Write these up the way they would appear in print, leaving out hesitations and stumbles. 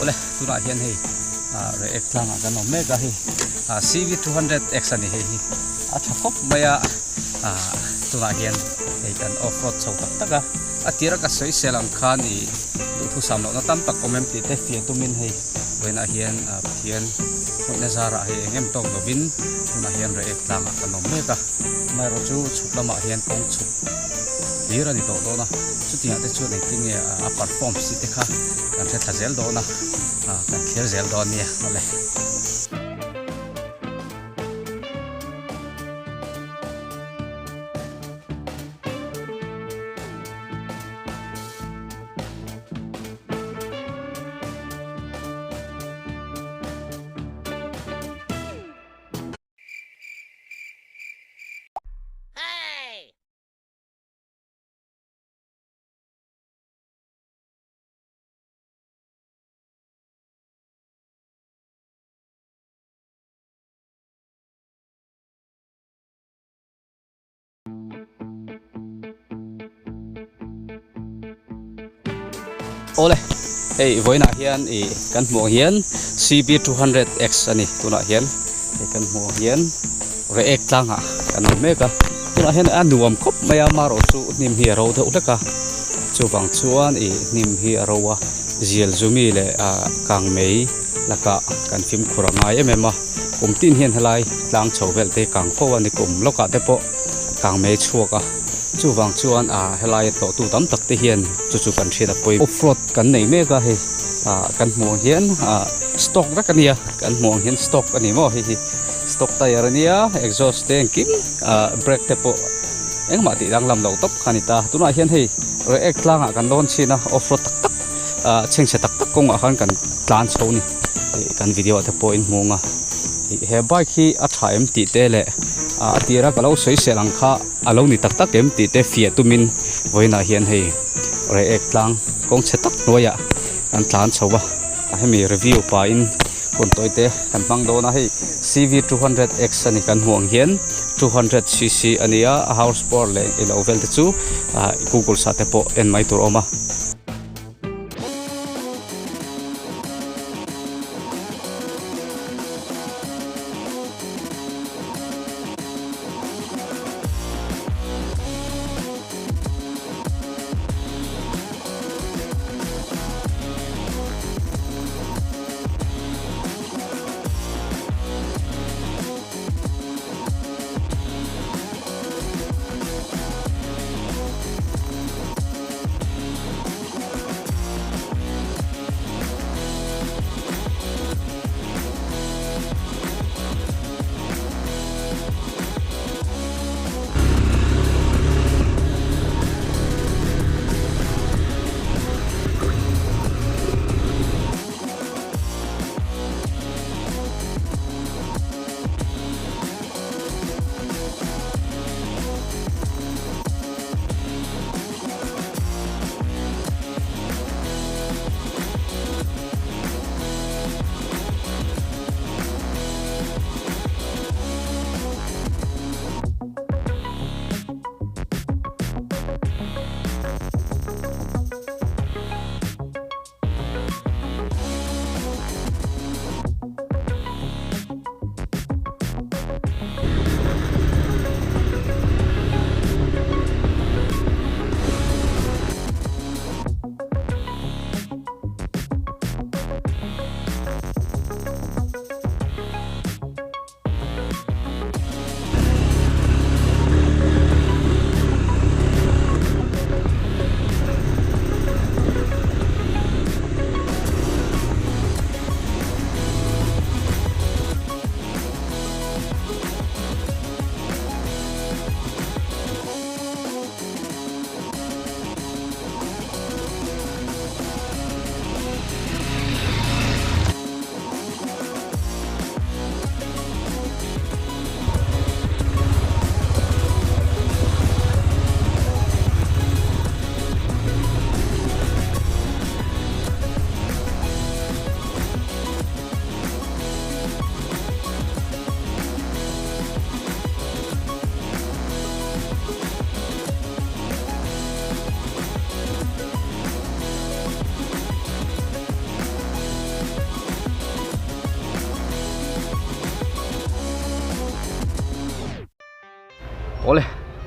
ole tuna hian hei react langa kan omega hi CV200X ani hei hi thakop maya tuna hian hei kan off-road chho tak taka atira ka soi selang khan I du thu samlo na tam tak comment ti te fia tumin hei wena hian hian na zara hei engem tong no bin tuna hian react langa kan omega mai ro chu chuklama hian kong chu dira ni to do na chutia te chu nei tinge a perform si te kha kan the thazel do na kan kher zel do ni ole ole hey voina hian kan mo hian CB200X ani tuna hian kan mo hian react langa kan meka tuna hian anuam khop maya maro chu nim hi ro the ulaka chu bang chuan nim hi rowa ziel zumi le kang mei laka kan film khuranga emema kumtin hian helai tlang chhovel te kang ko ani kum loka te po kang mei chuaka chu wang chuan helai to tu tam tak te hian chu kan thida poi off-road kan nei meka he kan mo hian stock ra kania kan mo hian stock ani mo hi stock tire ania exhaust tank kim brake te po engma ti dang lam lo top khanita tuna hian hei react langa kan lon china off-road tak tak chengse tak tak kong khan kan tlan chhoni kan video te point monga he bike hi a thaim ti te le atira kalau soi selang kha alo ni tak tak em ti te fia tumin voina hian hei react lang kong chetak noya kan tlan chowa hemi review pa in kon toite kan bang do na hei CV200X ani kan huang hian 200cc ania horsepower le ilo vel te chu Google sa te po en mai tur oma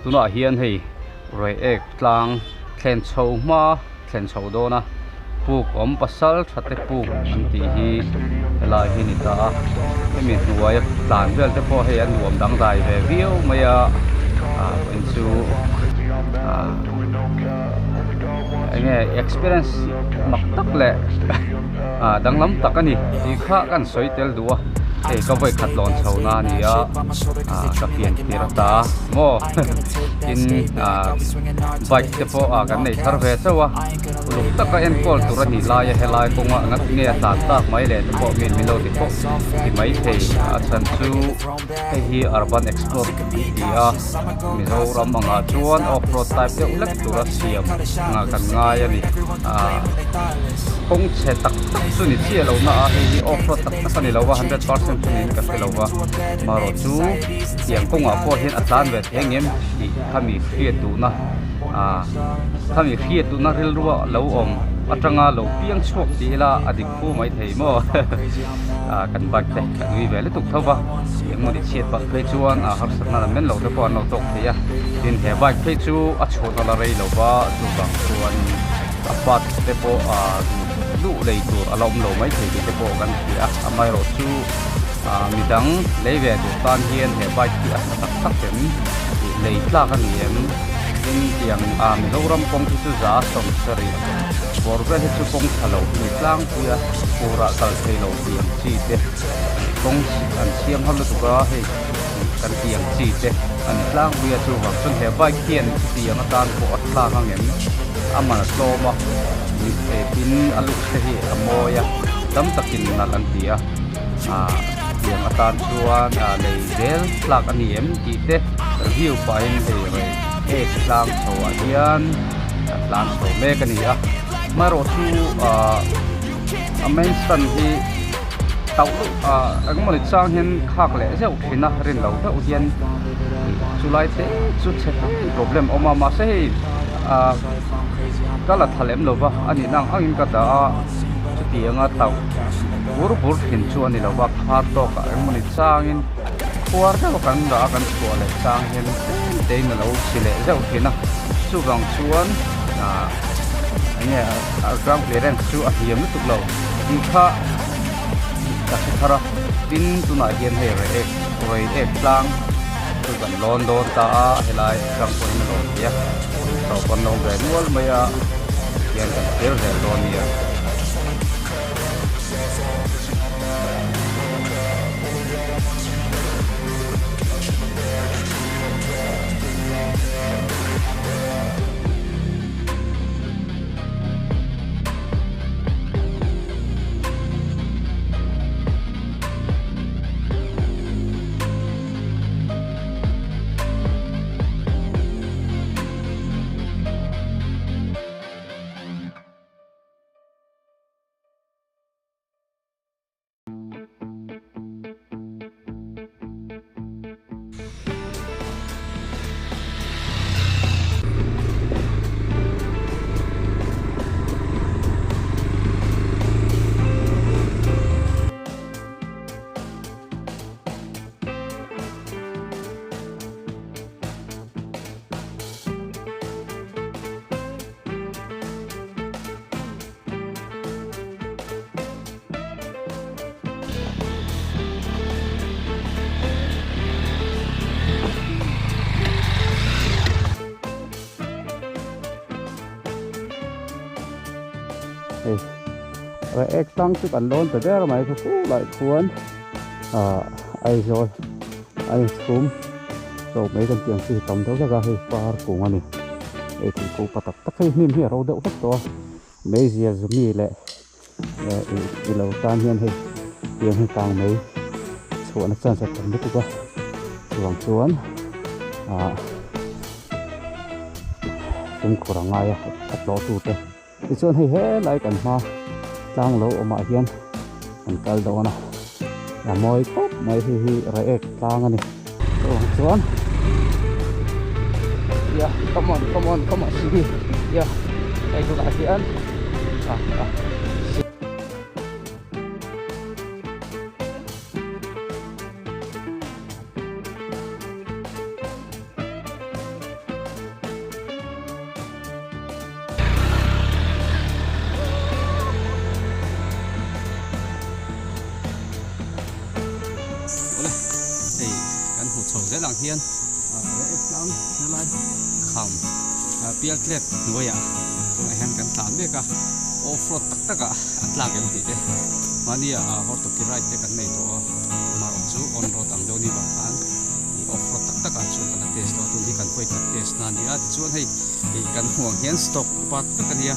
tuna hian hei roi ek tlang thlen chho ma thlen chho do na puk om pasal thate puk an ti hi helai hi ni ta mi nuai tlan vel te pawh hei an nuam dang dai ve viau maya in chu nghe experience mak tak le dang lam tak ani ti kha kan soi tel duwa ei ka voi khat lon chho na ni a ka pian tira ta mo in bike te po kan nei thar ve chawa lu tak ka en kol tur ani la ya helai ko nga ngat ne ta tak mai le te po min milo ti po ti mai thei chan chu hei hi urban explore ti a Mizoram anga chuan off road type te ulak tura siam nga kan ngai ani kong che tak tak chu ni chi lo na a hi off road tak tak ani lo wa 100% chu ni ka se lo wa maro chu tiang konga po hin atlan ve thengem ti khami khie tu na khami khie tu na ril ruwa lo om atanga lo piang chok ti la adik pu mai thei mo kan bak te kan wi ve le tuk thawa yang mo di chet bak phei chuan har sakna men lo te po no tok theya tin he bak phei chu a chhota la rei lo ba chu bang chuan apat te po lu lei tur alom lo mai thei te po kan ti amai ro chu midang leive tu tan hian he bak ti a tak tak ten lei tla kan niam in tiang Mizoram kong chu za som sari borvel chu kong thalo ni tlang puya pura kal thei lo tiang chi te kong an siam hal tu ka he kan tiang chi te an tlang puya chu wa chun he bike hian tiang atan ko atla hangem amana sloma ni pin alu se hi amoya tam takin nal an tia tiang atan chuan lei del tlak ani em ti te review pa in hei rei ek tlang so hian tlang so me kania maro chu main stand hi tau ang mo chang hin khak le zeu thina rin lo ta udian chulai te chu che problem oma ma se kala thalem lova ani nang angin ka da chu tianga tau bur thin chu ani lova kha to ka ang mo changin kuar da kan da kan chuale chang hin te na lo sile zeu thina chu bang chuan nghe ground clearance chu a hiam tu lo in kha ka thara tin tu na hian he roi ek tlang tu kan lon don ta helai kam ko in lo ya so kon lo ve nual maya hian kan ter de lon ya rồi ek tăng chút ăn lon từ đây mà cái lại cuốn ai rồi ai xuống rồi mấy con tiền thì tổng đâu ra hay par cùng anh ấy thì cô bắt tắc hay niêm hiểu đâu đậu rất to mấy giờ giống như lệ thì lâu tan hiền hay tiền hay càng mấy xuống nó chân sẽ tổng được qua xuống cũng có ngay bắt lỗ tụt đấy thì xuống hay hết lại cần hoa tang lo oma hian an kal do na ya moi khop mai hi ra ek tang ani to chuan ya come on see ya ai tu la hian lang hian re tlang lai kham pial klet nuaya tuna hian kan tlan beka off road tak taka atlang em ti te mania horto ki right te kan nei to maro chu on road ang doni ba khan i off road tak taka chu kan test lo tu hi kan poi tak test na ni a ti chuan hei kan huang hian stock part ka kania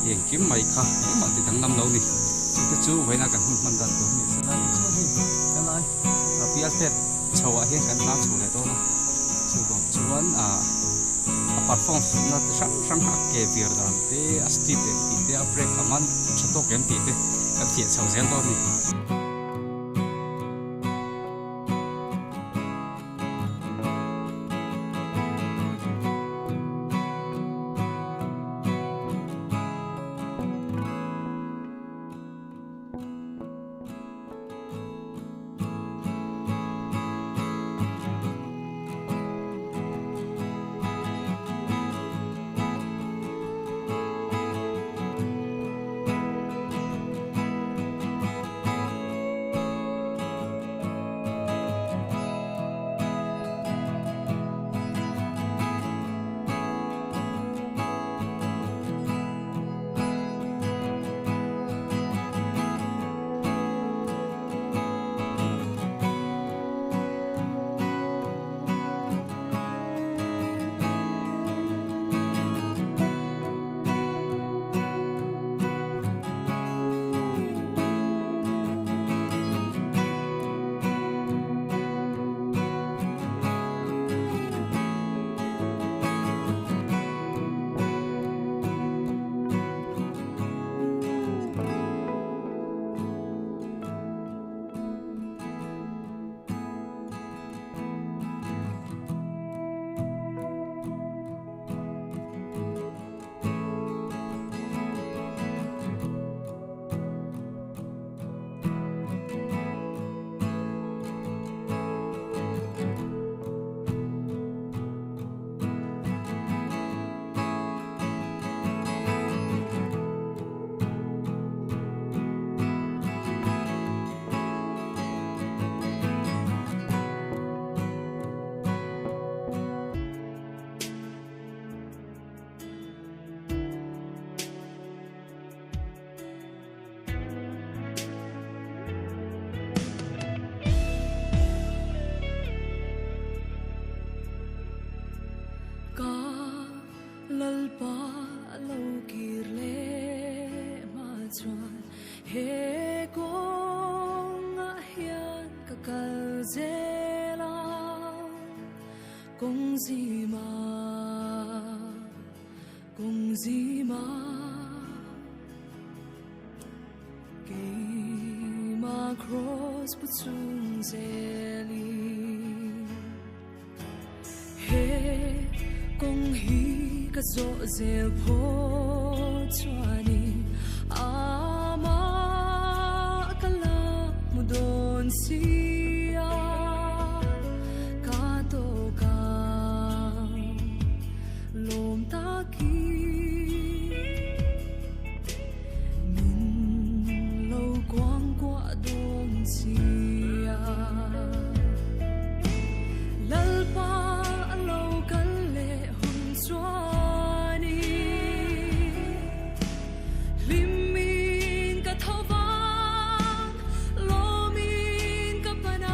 yeng kim mai kha ma ti dang nam lo ni ti chu hoina kan hun man dan to ni sa lai chu hei kan lai pial klet chawa hian kan tlang chu le to na chu bang chuan apart from na sang ke vir dan te asti te ti te break aman choto kem ti te kan thia chau zel to ni lalpa lo kirle ma chuan he kong a hian ka kal zela kong zima ke ma cross putung zeli he kong hi ka zo zel pho chuani ama kala mudon sia ka to ka lom ta ki min lo quang qua don sia lalpa lo kan le hun chuani limin ka thova lomin ka pana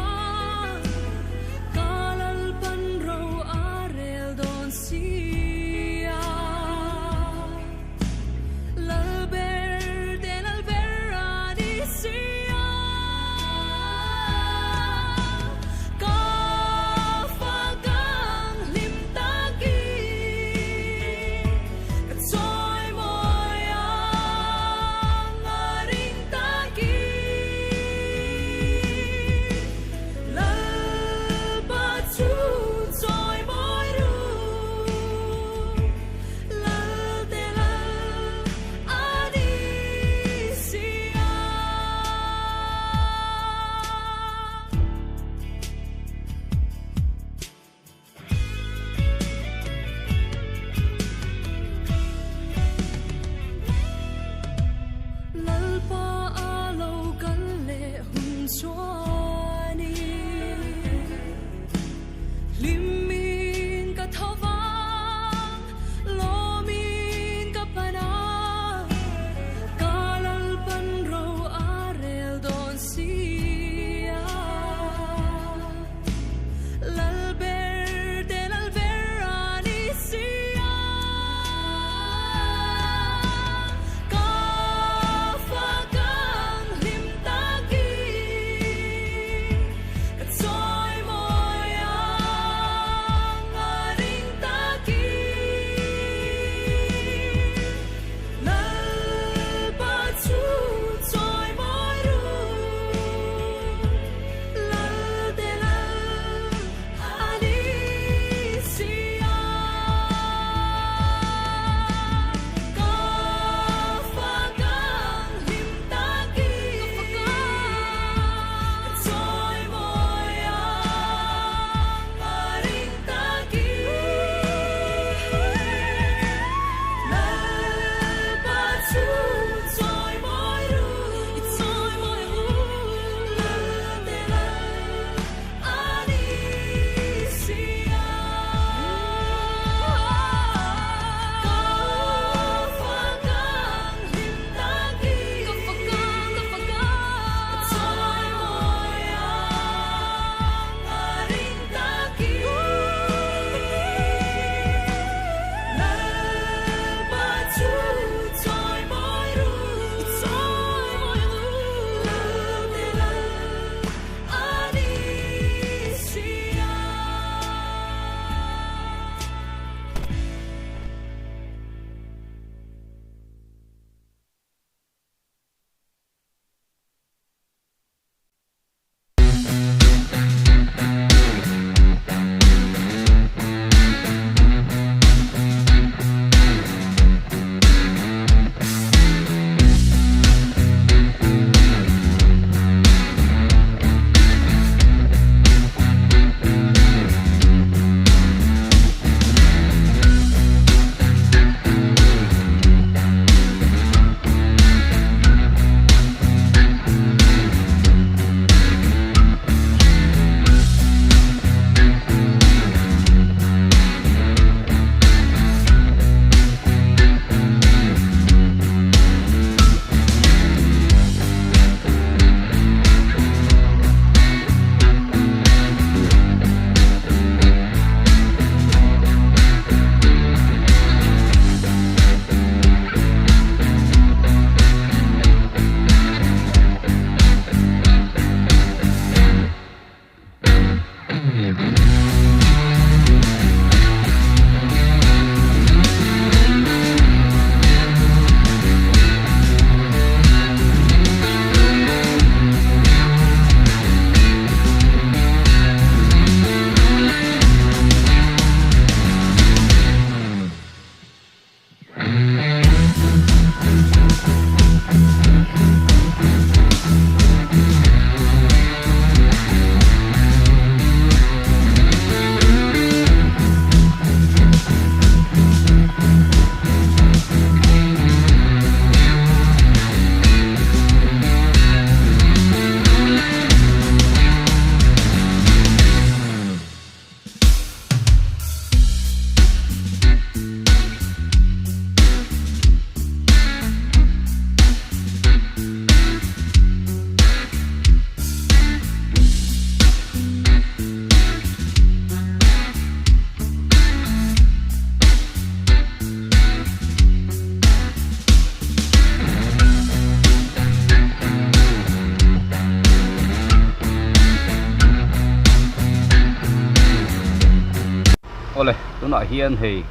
tuna hian hei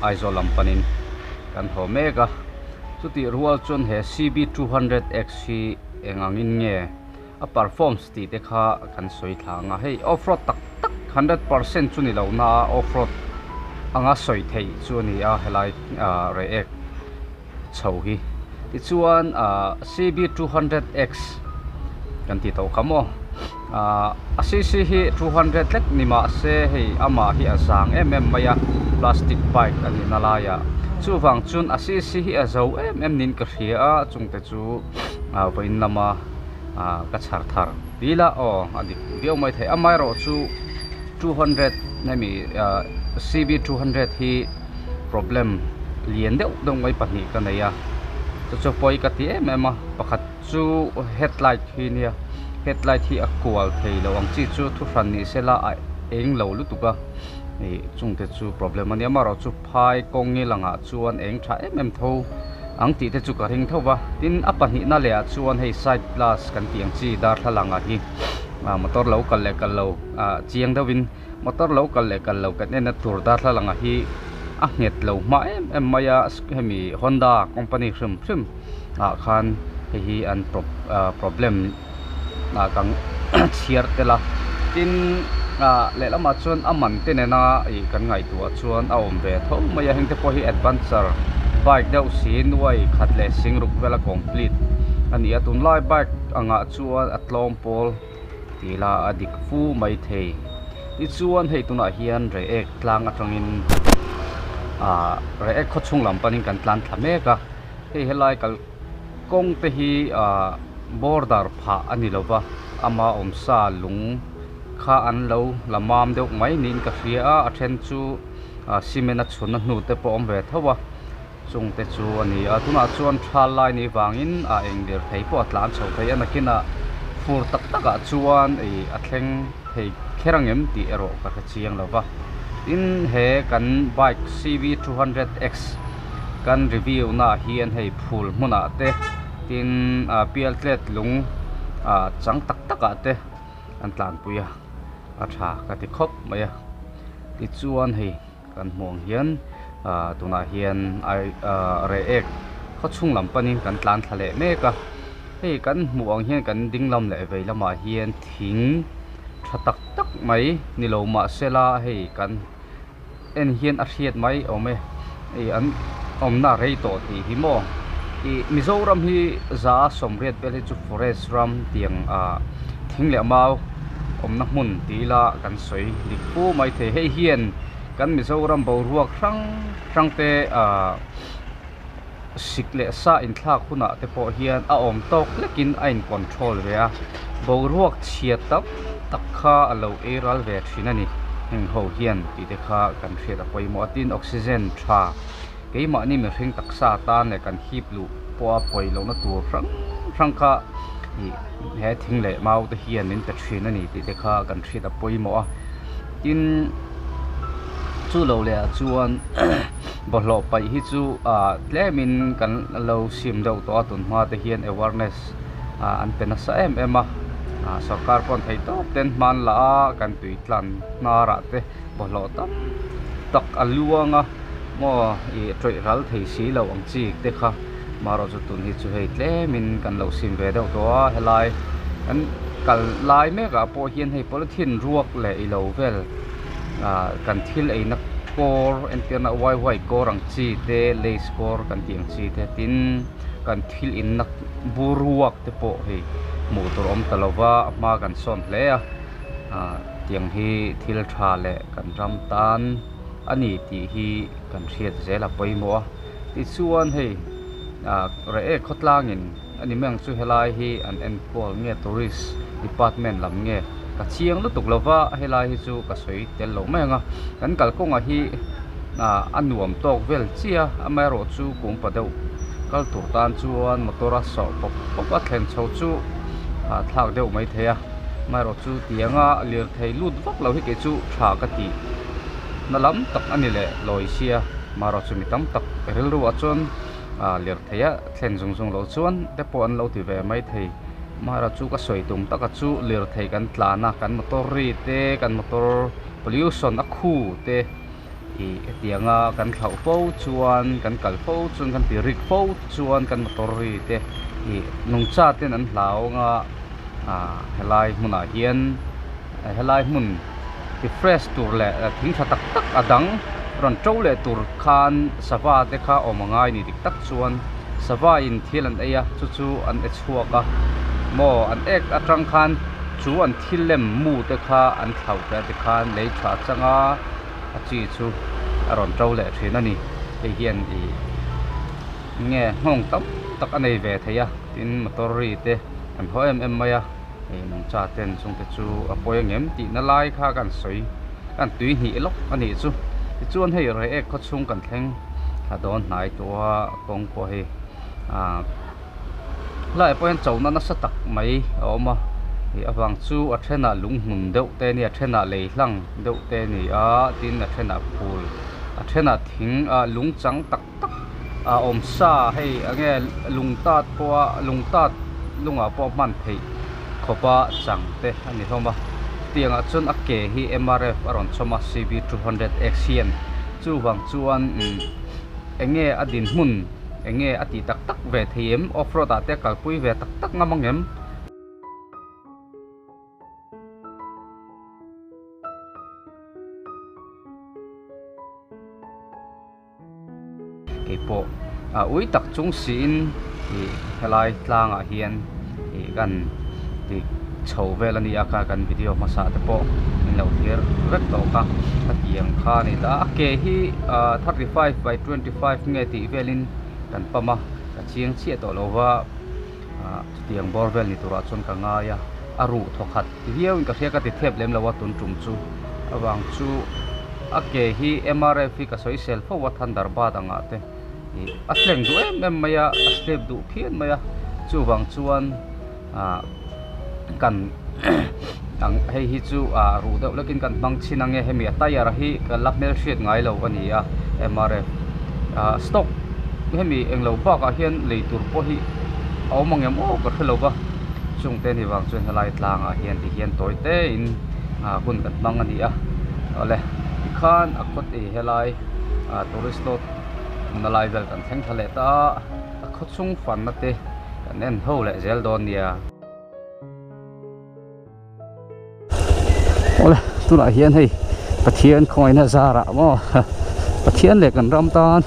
aizo lampanin kan ho meka chuti rual chun he CB200X hi engangin nge a performance ti te kha kan soi thanga hei off-road tak 100% chuni lo na off-road anga soi thei chu ni a helai reek chho hi ti chuan CB200X kan ti to khamo CC hi 200 lek nima se hei ama hi azang maya plastic bike ani nalaya chu wang chun CC hi azo nin ka hria chungte chu voin lama ka chhar thar dila o ani bio mai thei amai ro chu 200 nami CB200 hi problem lian deuh dong mai pahnih ka neya chu poi ka ti ema pakhat chu headlight hi nia headlight hi akwal thei lo ang chi chu thu ran ni sela eng lo lu tuka ni chungte chu problem ani amaro chu phai kong ngi langa chuan eng tha tho ang ti te chu ka ring thowa tin apahni na le chuan hei side plus kan tiang chi dar thalanga hi motor lo kal le kal lo chiang dawin motor lo kal le kal lo kan na tur dar thalanga hi a nget lo ma maya hemi Honda company hrim khan hi an problem kang chiar tela tin le lama chuan aman te nena I kan ngai tu chuan a om ve thom maya hengte po hi adventure bike deuh sin wai khat le singruk vela complete ani atun lai bike anga chuan atlom pol tila adik fu mai thei ti chuan hei tuna hian reek tlang atangin reek khochung lampanin kan tlan thameka hei helai kal kong te hi border pha ani lova ama omsa lung kha an lo lamam deuh mai nin ka hria a then chu cement a chhun hnu te po om ve thawa chung te chu ani tuna chuan thal lai ni wangin eng der thei po tlan chho thei anakina fur tak taka chuan a thleng thei kherangem ti ero ka chiang lova in he kan bike CB200X kan review na hian hei phul hmuna te tin PL tlet lung chang tak taka te an tlan puya a tha ka ti khop maya ti chuan hei kan hmong hian tuna hian reek khochung lampanin kan tlan thale meka hei kan hmuang hian kan dinglam le veilama hian thing thatak tak mai niloma sela hei kan en hian a hriat mai ome an omna rei to ti hi mo Mizoram hi za somriat pele chu forest ram tiang thing le mau omna hmun tila kan soi dikpu mai the hei hian kan Mizoram bo ruak rang te sikle sa in thak huna te po hian a om tok lekin ain control ve a bo ruak chiat tak kha alo eral ve thinani heng ho hian ti te kha kan hriat a poimo atin oxygen tha keima ni me hring taksa tan le kan hip lu po poi lo na tur rang kha he thing le mau te hian in te thin ani ti te kha kan hriat a poimo a tin chu lo le chuan bolo pai hi chu tlemin kan lo sim do to atun ma te hian awareness an pena sa ema sarkar pon thei top ten man la kan tui tlan na ra te bolo tam tak aluanga mo troi ral thei si lo ang chi te kha maro chu tun hi chu hei tlemin kan lo sim ve do to helai an kal lai me ga po hian hei polythene ruak le I lo vel kan thil ei na kor en tiana wai kor ang chi te lace kor kan tiang chi te tin kan thil in na buruak te po hei motor om talova ma kan son hle tiang hi thil tha le kan ram tan ani ti hi kan hriat zela poimo ti chuan hei reek khotlangin ani meng chu helai hi an enpol nge tourist department lam nge ka chiang lu tuk lova helai hi chu ka soi tel lo menga kan kalkonga hi anuam tok vel chia amaro chu kum padau kal tur tan chuan motora so pop a thlen chho chu thak deuh mai theya maro chu tianga lir thei lut vak lo hi ke chu tha ka ti na lam tak ani le loi sia maro chu mi tam tak rel ru achon lir theya thlen zung lo chuan te po an lo ti ve mai thei mara chu ka soi tum taka chu lir thei kan tlana kan motor ri te kan motor pollution a khu te tianga kan thau fo chuan kan kal fo chuan kan pirik fo chuan kan motor ri te nung cha ten an hlau nga helai hmuna hian helai hmun ti fresh tur le thing tha tak tak adang ron to le tur khan sawa te kha omangai ni dik tak chuan sawa in thil an eya chu an e chuaka mo an ek atang khan chu an thil lem mu te kha an thau te khan lei tha changa chi chu aron to le thin ani he hian nge hong tam tak anei ve theya tin motor ri te am hoem maya nang cha ten chung te chu apoy ngem ti na lai kha kan soi kan tui hi lok ani chu chuan hei re ek kho chung kan thleng adon nai to kong ko he lai point chawna na satak mai oma awang chu a thena lung hnum deuh te ni a thena lei hlang deuh te ni tin a thena phul a thena thing lung chang tak tak om sa hei ange lungtat poa lungtat lunga po man thei khopa chang te ani thoma tianga chun a ke hi MRF aron choma CB 200X hian chu wang chuan enge adin hmun enge ati tak tak ve thiem offroad ate kalpui ve tak tak ngamangem po ui tak chung sin helai tlang a hian gan ti chho velani aka kan video masa te po in lo hier ret to ka atiang kha ni da ke hi 35/25 nge ti velin kan pama ka chiang chia to lova tiang borvel ni tura chon ka nga ya aru thokhat hiau in ka sia ka ti thep lem lawa tun tum chu awang chu ake hi MRF ka soi sel fo wa than dar ba danga te asleng du em maya aslep du phian maya chu wang chuan kan ang hei hi chu ru deuh lekin kan bang chinange hemi tayar hi ka lakmel sheet ngai lo ani MRF stock hemi englo ba ka hian leitur po hi awmangem ka thelo ba chung te ni wang chuan helai tlang a hian ti hian toy te in kun kan bang ani ole khan akot helai tourist lot na lai vel kan theng thale ta khot chung fan na te kan en ho le zel don nia ole tuna hian hei pathian khoi na zara mo pathian le kan ram tan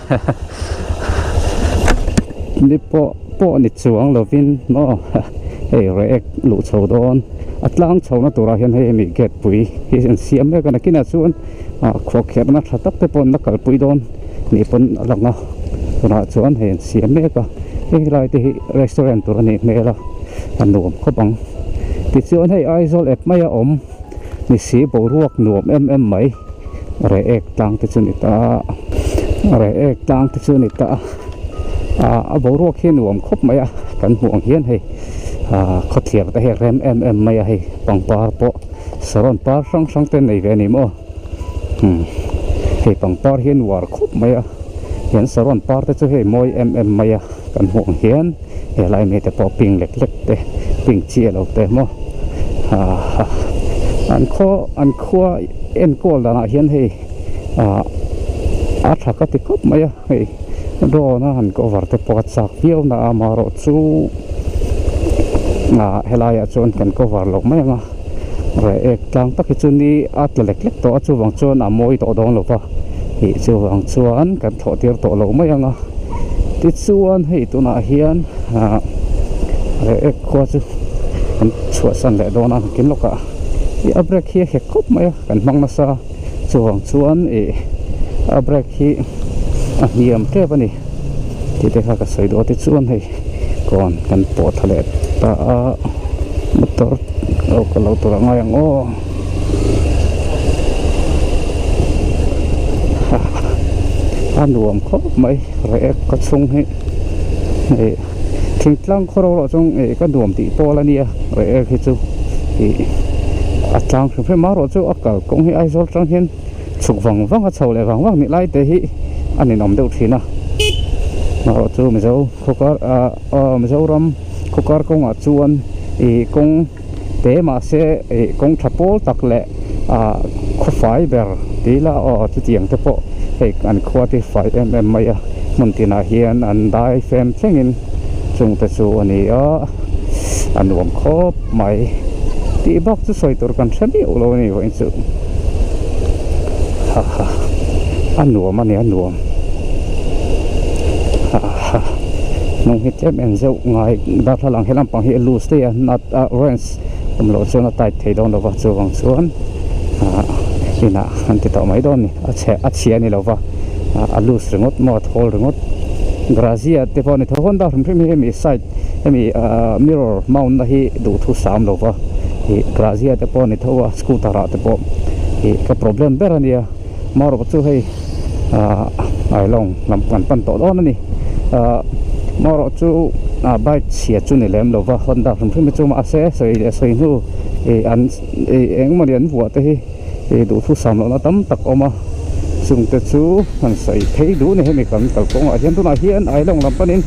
ni po ni chuang lovin mo hei rek lu chho don atlang chho na tura hian hei mi get pui hi an siam me kan kina chuan khok kher na thatak te pon na kal pui don ni pon alanga tuna chuan hen siam me ka hei lai te restaurant tur ani mela anom khopang ti chuan hei aizol app maya om ni si bo ruak nuam mai re ek tang te chuni ta re ek tang te chuni ta a bo ruak hian nuam khop maya kan huang hian hei khothiar ta he rem maya hei pangpar po saron par sang sang te nei ve ni mo hei pangpar hian war khop maya hian saron par te chu hei moi maya kan huang hian he lai me te po ping lek lek te ping chi lo te mo an kho en ko la hian hei a thaka ti khop maya hei do na han ko war te po chak piau na amaro chu helaya chon kan ko war lok mai nga re ek tlang tak chu ni at lek lek to chu wang chon a moi to dong lo pa hi chu wang chuan kan tho tir to lo mai nga ti chuan hei tu na hian re ek ko chu kan chua san le do na kin loka i abrek hi he khop mai kan mang na sa chu wang chuan abrek hi hiam te pani ti te kha ka sei do ti chuan hei kon kan po thale ta motor ka lo tura ngai ngo anuam kho mai re ka chung hi thing tlang khoro ro chung ka nuam ti pol ania re hi chu hi atlang phre ma ro chu akal kong hi aizol tang hian chuk wang a chho le wang ni lai te hi ani nom deuh thina ma ro chu mi zo khokar mi zo ram khokar kong a chuan kong te ma se kong thapol tak le kho fai ber tila chu tiang te po hei an khuati 5mm mai a mun tina hian an dai fem thlengin chung te chu ani a an nuam khop mai ti bak chu soi tur kan thami ulo ni wa in chu ha ha an nuam ani an nuam ha ha nong hit em en zeu ngai da thalang helam pang hi loose te not range lo chona tai thei don lo wa chu wang chuan ina an ti to mai don ni a chia ni lo wa a loose ringot mo thol ringot grazia te pon ni thon da rum mi mi side mi mirror mount na hi du thu sam lo wa hi grazia te pon ni thowa scooter ra te po hi ka problem ber ania mar ba chu hei ai long lam pan to don ni mar chu bike sia chu ni lem lo wa honda rum mi chu ma se soi nu an eng ma lian bua te hi du thu sam lo na tam tak oma chung te chu han sai thei du ni hemi kan kal kong a hian tu na hian ai long lam panin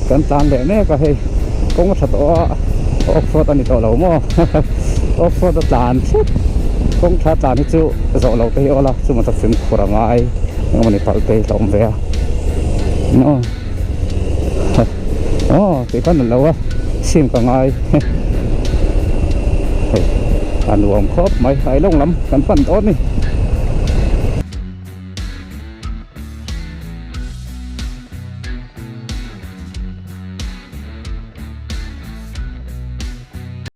kan tan le ne ka hei kong that o off road ani to lo mo off road tan kong tha tan ni chu zo lo te ola chu ma tak sim khura ngai ngani pal te lom ve no te kan lo wa sim ka ngai an nuam khop mai ai long lam kan pan ton ni